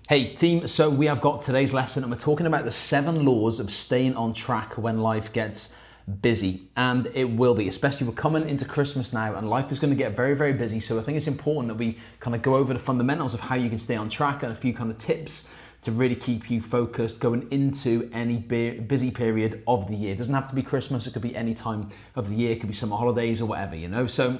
Hey team, so we have got today's lesson and we're talking about the 7 laws of staying on track when life gets busy. And it will be, especially we're coming into Christmas now and life is going to get very, very busy. So I think it's important that we kind of go over the fundamentals of how you can stay on track and a few kind of tips to really keep you focused going into any busy period of the year. It doesn't have to be Christmas, it could be any time of the year, it could be summer holidays or whatever, you know. So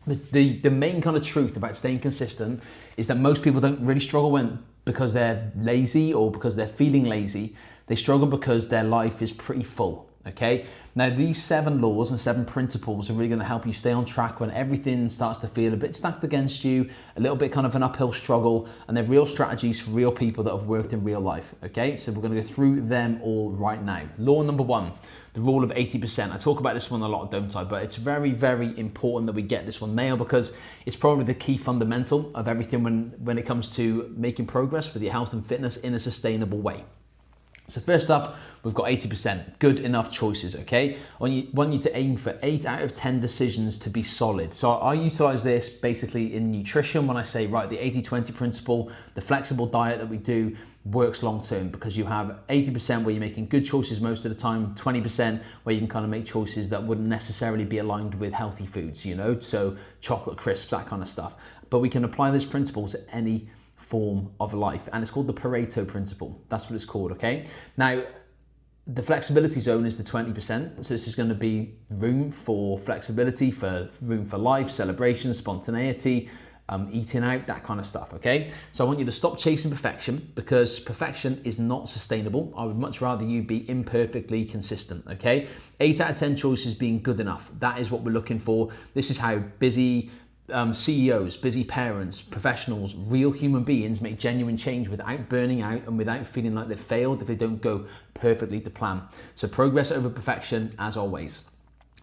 the main kind of truth about staying consistent is that most people don't really struggle because they're lazy or because they're feeling lazy. They struggle because their life is pretty full, okay? Now these 7 laws and 7 principles are really gonna help you stay on track when everything starts to feel a bit stacked against you, a little bit kind of an uphill struggle, and they're real strategies for real people that have worked in real life, okay? So we're gonna go through them all right now. Law number 1, the rule of 80%. I talk about this one a lot, don't I? But it's very, very important that we get this one nailed because it's probably the key fundamental of everything when it comes to making progress with your health and fitness in a sustainable way. So first up, we've got 80%, good enough choices, okay? I want you to aim for 8 out of 10 decisions to be solid. So I utilize this basically in nutrition when I say, right, the 80-20 principle, the flexible diet that we do works long-term because you have 80% where you're making good choices most of the time, 20% where you can kind of make choices that wouldn't necessarily be aligned with healthy foods, you know? So chocolate crisps, that kind of stuff. But we can apply this principle to any form of life, and it's called the Pareto principle. That's what it's called, okay? Now, the flexibility zone is the 20%, so this is going to be room for flexibility, for room for life, celebration, spontaneity, eating out, that kind of stuff, okay? So I want you to stop chasing perfection because perfection is not sustainable. I would much rather you be imperfectly consistent, okay? 8 out of 10 choices being good enough. That is what we're looking for. This is how busy CEOs, busy parents, professionals, real human beings make genuine change without burning out and without feeling like they've failed if they don't go perfectly to plan. So progress over perfection as always.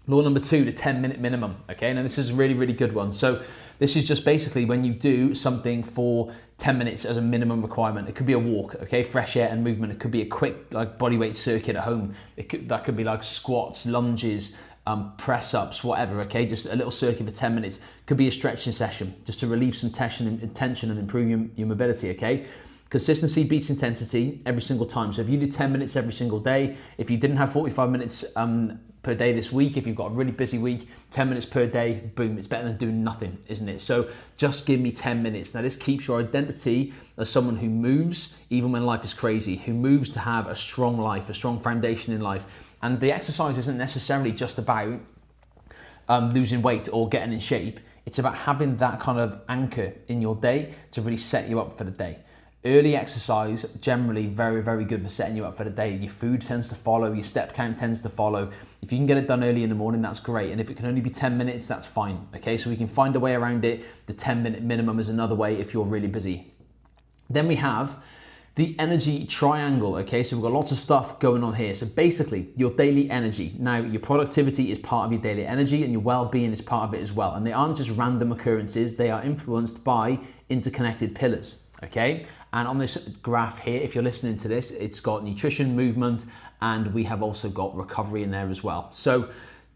Law number 2, the 10-minute minimum. Okay, now this is a really, really good one. So this is just basically when you do something for 10 minutes as a minimum requirement. It could be a walk, okay, fresh air and movement. It could be a quick like bodyweight circuit at home. That could be like squats, lunges, press ups, whatever, okay? Just a little circuit for 10 minutes. Could be a stretching session just to relieve some tension and improve your mobility, okay? Consistency beats intensity every single time. So if you do 10 minutes every single day, if you didn't have 45 minutes per day this week, if you've got a really busy week, 10 minutes per day, boom, it's better than doing nothing, isn't it? So just give me 10 minutes. Now this keeps your identity as someone who moves even when life is crazy, who moves to have a strong life, a strong foundation in life. And the exercise isn't necessarily just about losing weight or getting in shape. It's about having that kind of anchor in your day to really set you up for the day. Early exercise, generally very, very good for setting you up for the day. Your food tends to follow, your step count tends to follow. If you can get it done early in the morning, that's great. And if it can only be 10 minutes, that's fine. Okay, so we can find a way around it. The 10-minute minimum is another way if you're really busy. Then we have the energy triangle, okay? So we've got lots of stuff going on here. So basically, your daily energy. Now, your productivity is part of your daily energy and your well-being is part of it as well. And they aren't just random occurrences, they are influenced by interconnected pillars, okay? And on this graph here, if you're listening to this, it's got nutrition, movement, and we have also got recovery in there as well. So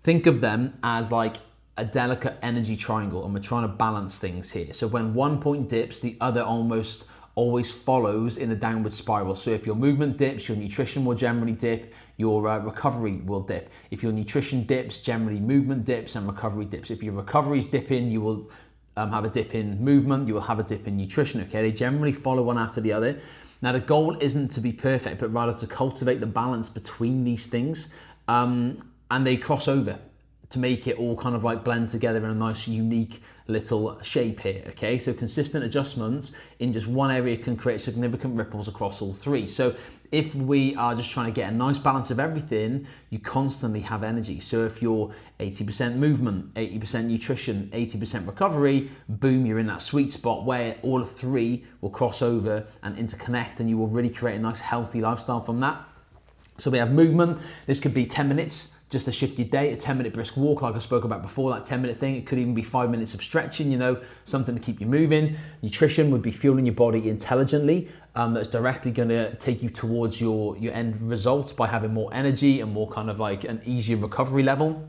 think of them as like a delicate energy triangle, and we're trying to balance things here. So when one point dips, the other almost always follows in a downward spiral. So if your movement dips, your nutrition will generally dip, your recovery will dip. If your nutrition dips, generally movement dips and recovery dips. If your recovery is dipping, you will have a dip in movement, you will have a dip in nutrition, okay? They generally follow one after the other. Now the goal isn't to be perfect, but rather to cultivate the balance between these things, and they cross over to make it all kind of like blend together in a nice unique little shape here, okay? So consistent adjustments in just one area can create significant ripples across all 3. So if we are just trying to get a nice balance of everything, you constantly have energy. So if you're 80% movement, 80% nutrition, 80% recovery, boom, you're in that sweet spot where all of 3 will cross over and interconnect, and you will really create a nice healthy lifestyle from that. So we have movement. This could be 10 minutes, just to shift your day, a 10-minute brisk walk like I spoke about before, that 10-minute thing. It could even be 5 minutes of stretching, you know, something to keep you moving. Nutrition would be fueling your body intelligently. That's directly going to take you towards your end results by having more energy and more kind of like an easier recovery level.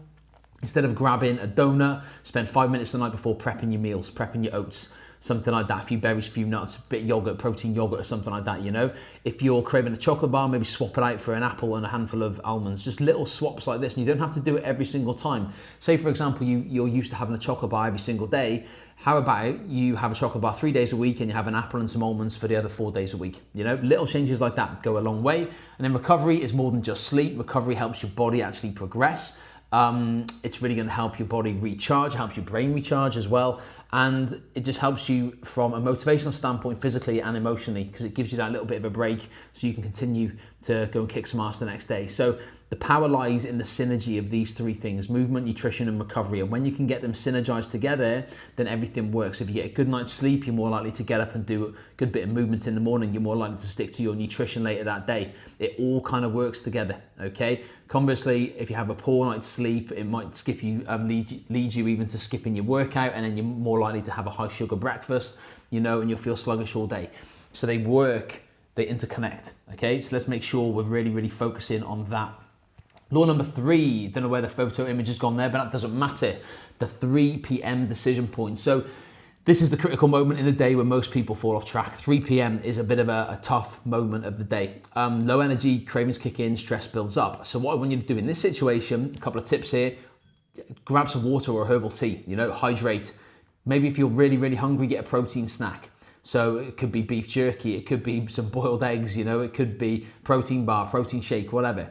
Instead of grabbing a donut, spend 5 minutes the night before prepping your meals, prepping your oats. something like that, a few berries, a few nuts, a bit of yogurt, protein yogurt or something like that, you know. If you're craving a chocolate bar, maybe swap it out for an apple and a handful of almonds. Just little swaps like this, and you don't have to do it every single time. Say for example, you're used to having a chocolate bar every single day. How about you have a chocolate bar 3 days a week and you have an apple and some almonds for the other 4 days a week? You know, little changes like that go a long way. And then recovery is more than just sleep. Recovery helps your body actually progress. It's really going to help your body recharge, helps your brain recharge as well. And it just helps you from a motivational standpoint, physically and emotionally, because it gives you that little bit of a break so you can continue to go and kick some ass the next day. So the power lies in the synergy of these three things: movement, nutrition, and recovery. And when you can get them synergized together, then everything works. If you get a good night's sleep, you're more likely to get up and do a good bit of movement in the morning. You're more likely to stick to your nutrition later that day. It all kind of works together, okay? Conversely, if you have a poor night's sleep, it might skip you, lead you even to skipping your workout, and then you're more likely to have a high sugar breakfast, you know, and you'll feel sluggish all day. So they work, they interconnect, okay? So let's make sure we're really, really focusing on that. Law number 3, don't know where the photo image has gone there, but that doesn't matter. The 3 p.m. decision point. So this is the critical moment in the day where most people fall off track. 3 p.m. is a bit of a tough moment of the day. Low energy, cravings kick in, stress builds up. So what I want you to do in this situation, a couple of tips here: grab some water or herbal tea, you know, hydrate. Maybe if you're really, really hungry, get a protein snack. So it could be beef jerky, it could be some boiled eggs, you know, it could be protein bar, protein shake, whatever.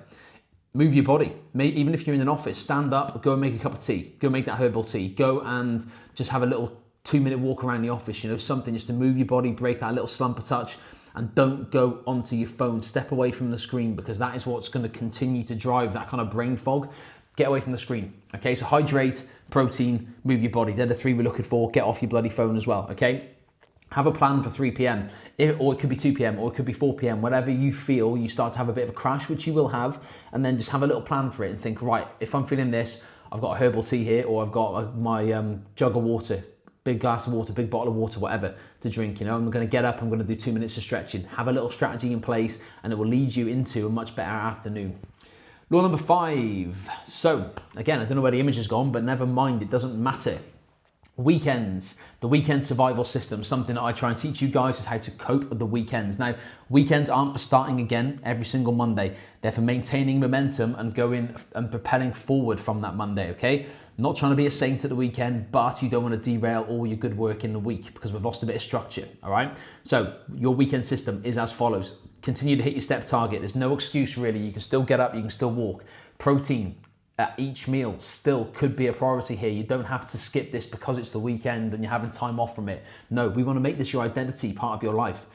Move your body. Even if you're in an office, stand up, go and make a cup of tea, go make that herbal tea, go and just have a little 2-minute walk around the office, you know, something just to move your body, break that little slump a touch, and don't go onto your phone. Step away from the screen, because that is what's going to continue to drive that kind of brain fog. Get away from the screen, okay? So hydrate, protein, move your body. They're the 3 we're looking for. Get off your bloody phone as well, okay? Have a plan for 3 p.m. Or it could be 2 p.m. or it could be 4 p.m. Whatever you feel, you start to have a bit of a crash, which you will have, and then just have a little plan for it and think, right, if I'm feeling this, I've got a herbal tea here, or I've got my jug of water, big glass of water, big bottle of water, whatever to drink, you know. I'm going to get up, I'm going to do 2 minutes of stretching. Have a little strategy in place, and it will lead you into a much better afternoon. Law number 5. So again, I don't know where the image has gone, but never mind, it doesn't matter. Weekends, the weekend survival system. Something that I try and teach you guys is how to cope with the weekends. Now, weekends aren't for starting again every single Monday. They're for maintaining momentum and going and propelling forward from that Monday, okay? Not trying to be a saint at the weekend, but you don't want to derail all your good work in the week because we've lost a bit of structure, all right? So your weekend system is as follows. Continue to hit your step target. There's no excuse really. You can still get up, you can still walk. Protein at each meal still could be a priority here. You don't have to skip this because it's the weekend and you're having time off from it. No, we want to make this your identity, part of your life.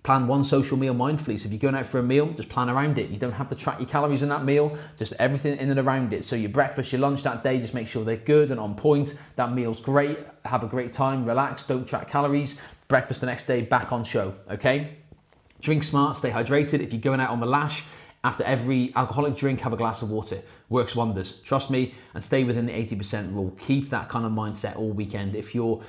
Plan one social meal mindfully. So if you're going out for a meal, just plan around it. You don't have to track your calories in that meal, just everything in and around it. So your breakfast, your lunch that day, just make sure they're good and on point. That meal's great. Have a great time, relax, don't track calories. Breakfast the next day, back on show, okay? Drink smart, stay hydrated. If you're going out on the lash, after every alcoholic drink, have a glass of water. Works wonders, trust me, and stay within the 80% rule. Keep that kind of mindset all weekend. If you're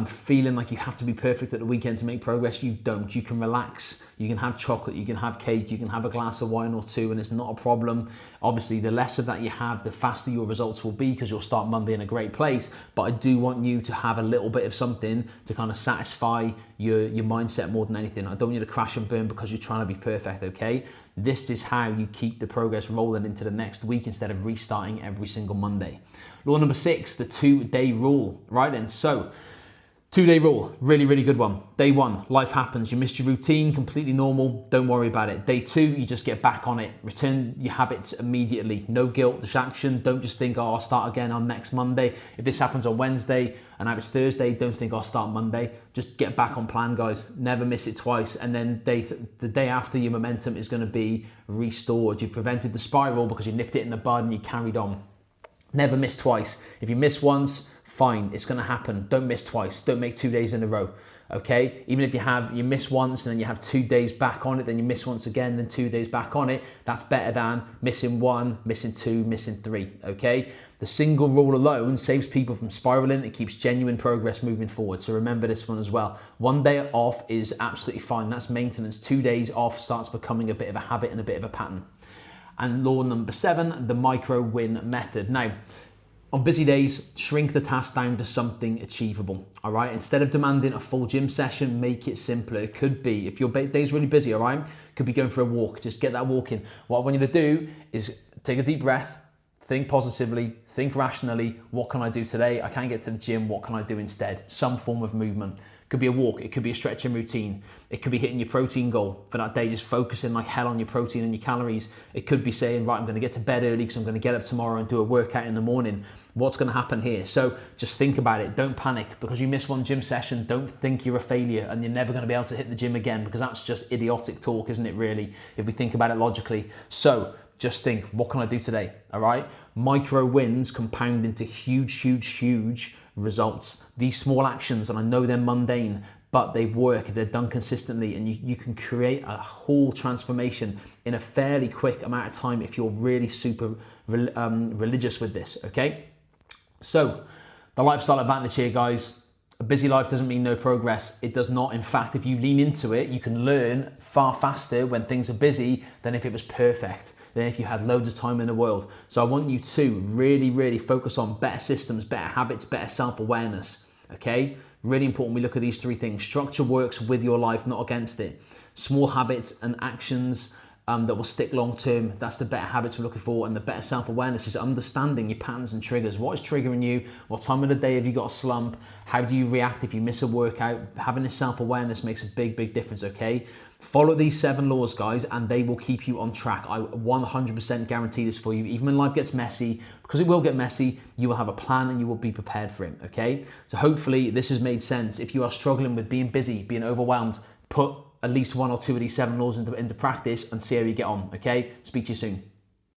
feeling like you have to be perfect at the weekend to make progress, you don't. You can relax, you can have chocolate, you can have cake, you can have a glass of wine or two, and it's not a problem. Obviously, the less of that you have, the faster your results will be because you'll start Monday in a great place. But I do want you to have a little bit of something to kind of satisfy your mindset more than anything. I don't want you to crash and burn because you're trying to be perfect, okay? This is how you keep the progress rolling into the next week instead of restarting every single Monday. Law number 6, the 2-day rule, right? And so 2-day rule, really, really good one. Day 1, life happens. You missed your routine, completely normal. Don't worry about it. Day 2, you just get back on it. Return your habits immediately. No guilt, distraction. Don't just think, oh, I'll start again on next Monday. If this happens on Wednesday and now it's Thursday, don't think I'll start Monday. Just get back on plan, guys. Never miss it twice. And then the day after, your momentum is going to be restored. You've prevented the spiral because you nipped it in the bud and you carried on. Never miss twice. If you miss once, fine, it's going to happen. Don't miss twice. Don't make 2 days in a row, okay? Even if you miss once and then you have 2 days back on it, then you miss once again, then 2 days back on it, that's better than missing 1, missing 2, missing 3, okay? The single rule alone saves people from spiraling. It keeps genuine progress moving forward. So remember this one as well. 1 day off is absolutely fine. That's maintenance. 2 days off starts becoming a bit of a habit and a bit of a pattern. And law number 7, the micro win method. Now, On busy days, shrink the task down to something achievable, all right? Instead of demanding a full gym session, make it simpler. It could be, if your day's really busy, all right? Could be going for a walk, just get that walk in. What I want you to do is take a deep breath, think positively, think rationally. What can I do today? I can't get to the gym, what can I do instead? Some form of movement. It could be a walk, it could be a stretching routine. It could be hitting your protein goal for that day, just focusing like hell on your protein and your calories. It could be saying, right, I'm gonna get to bed early because I'm gonna get up tomorrow and do a workout in the morning. What's gonna happen here? So just think about it, don't panic. Because you miss one gym session, don't think you're a failure and you're never gonna be able to hit the gym again, because that's just idiotic talk, isn't it really, if we think about it logically. So just think, what can I do today, all right? Micro wins compound into huge, huge, huge results. These small actions, and I know they're mundane, but they work if they're done consistently, and you can create a whole transformation in a fairly quick amount of time if you're really super religious with this, okay? So, the lifestyle advantage here, guys. A busy life doesn't mean no progress. It does not. In fact, if you lean into it, you can learn far faster when things are busy than if it was perfect, than if you had loads of time in the world. So I want you to really, really focus on better systems, better habits, better self-awareness, okay? Really important we look at these three things. Structure works with your life, not against it. Small habits and actions that will stick long term, that's the better habits we're looking for. And the better self-awareness is understanding your patterns and triggers. What is triggering you? What time of the day have you got a slump? How do you react if you miss a workout? Having this self-awareness makes a big, big difference, okay? Follow these 7 laws, guys, and they will keep you on track. I 100% guarantee this for you. Even when life gets messy, because it will get messy, you will have a plan and you will be prepared for it, okay? So hopefully this has made sense. If you are struggling with being busy, being overwhelmed, put at least 1 or 2 of these 7 laws into practice and see how you get on, okay? Speak to you soon.